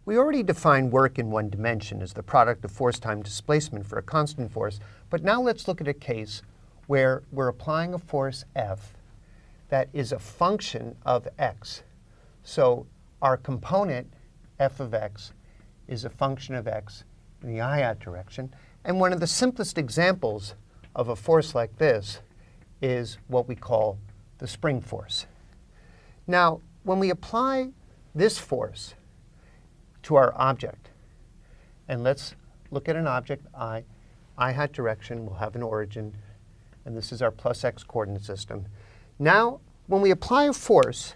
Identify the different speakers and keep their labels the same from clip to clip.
Speaker 1: We already defined work in one dimension as the product of force times displacement for a constant force, but now let's look at a case where we're applying a force F that is a function of x. So our component, f of x, is a function of x in the I-hat direction. And one of the simplest examples of a force like this is what we call the spring force. Now, when we apply this force to our object, and let's look at an object, I-hat direction will have an origin, and this is our plus x coordinate system. Now, when we apply a force,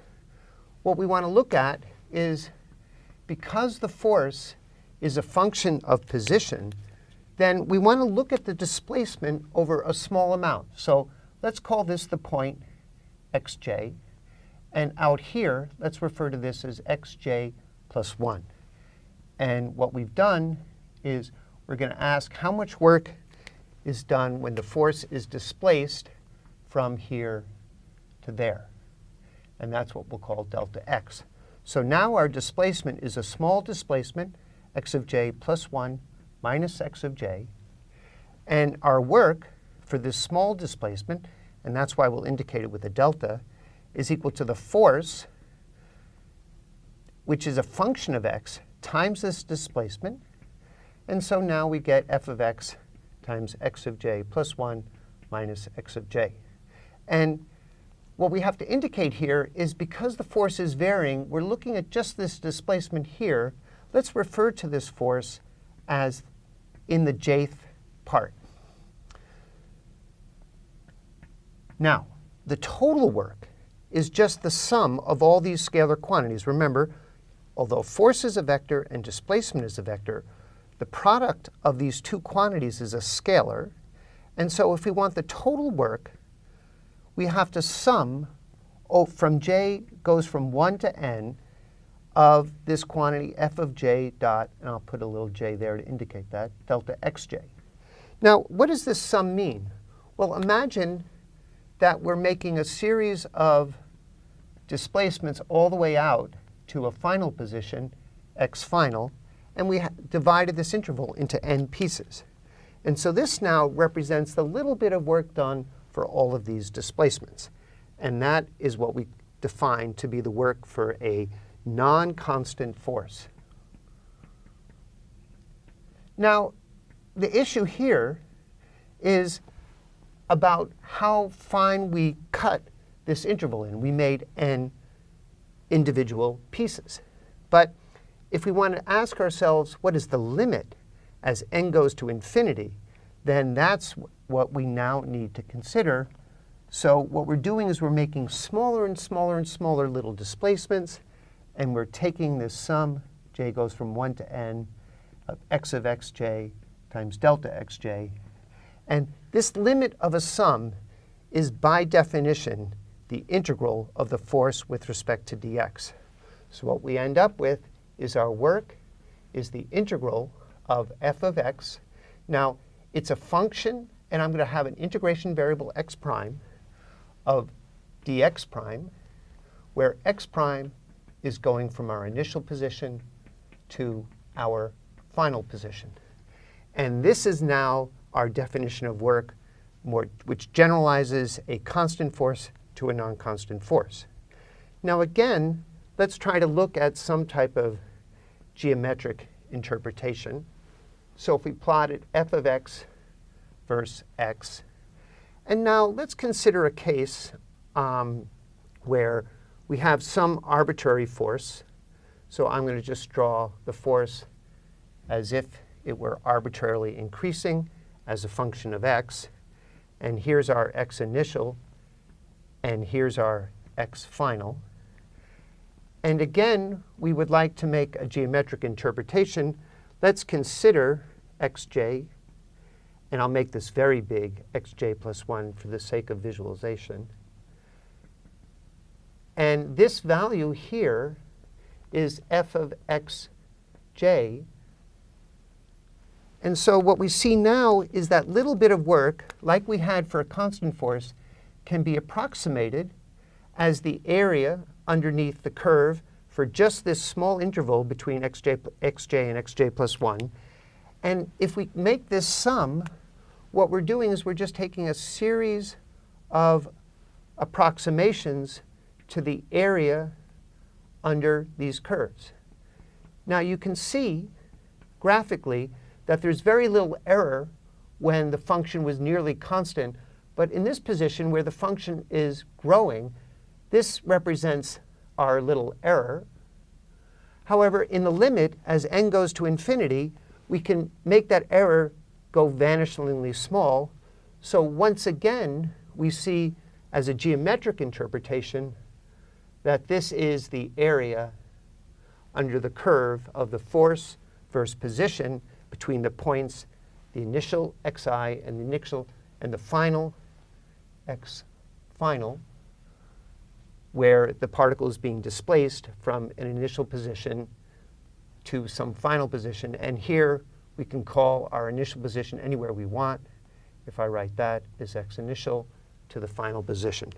Speaker 1: what we want to look at is, because the force is a function of position, then we want to look at the displacement over a small amount. So let's call this the point xj. And out here, let's refer to this as xj plus 1. And what we've done is we're going to ask how much work is done when the force is displaced from here to there. And that's what we'll call delta x. So now our displacement is a small displacement, x of j plus 1 minus x of j. And our work for this small displacement, and that's why we'll indicate it with a delta, is equal to the force, which is a function of x, times this displacement. And so now we get f of x times x of j plus 1 minus x of j. And what we have to indicate here is, because the force is varying, we're looking at just this displacement here. Let's refer to this force as in the jth part. Now, the total work is just the sum of all these scalar quantities. Remember, although force is a vector and displacement is a vector, the product of these two quantities is a scalar. And so if we want the total work, we have to sum, from j goes from 1 to n, of this quantity f of j dot, and I'll put a little j there to indicate that, delta xj. Now, what does this sum mean? Well, imagine that we're making a series of displacements all the way out to a final position, x final, and we divided this interval into n pieces. And so this now represents the little bit of work done for all of these displacements. And that is what we define to be the work for a non-constant force. Now, the issue here is about how fine we cut this interval in. We made n individual pieces. But if we want to ask ourselves what is the limit as n goes to infinity, then that's what we now need to consider. So what we're doing is we're making smaller and smaller and smaller little displacements, and we're taking this sum, j goes from 1 to n, of x of xj times delta xj. And this limit of a sum is, by definition, the integral of the force with respect to dx. So what we end up with is our work is the integral of f of x. Now, it's a function, and I'm going to have an integration variable x prime of dx prime, where x prime is going from our initial position to our final position. And this is now our definition of work, which generalizes a constant force to a non-constant force. Now again, let's try to look at some type of geometric interpretation. So if we plotted f of x versus x, and now let's consider a case where we have some arbitrary force. So I'm going to just draw the force as if it were arbitrarily increasing as a function of x. And here's our x initial, and here's our x final. And again, we would like to make a geometric interpretation. Let's consider xj, and I'll make this very big, xj plus 1, for the sake of visualization. And this value here is f of xj. And so what we see now is that little bit of work, like we had for a constant force, can be approximated as the area underneath the curve for just this small interval between xj and xj plus 1. And if we make this sum, what we're doing is we're just taking a series of approximations to the area under these curves. Now you can see graphically that there's very little error when the function was nearly constant. But in this position where the function is growing, this represents our little error. However, in the limit, as n goes to infinity, we can make that error go vanishingly small. So once again, we see as a geometric interpretation that this is the area under the curve of the force versus position between the points, the initial xi and the final x final, where the particle is being displaced from an initial position to some final position. And here we can call our initial position anywhere we want. If I write that as x initial to the final position.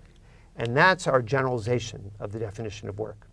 Speaker 1: And that's our generalization of the definition of work.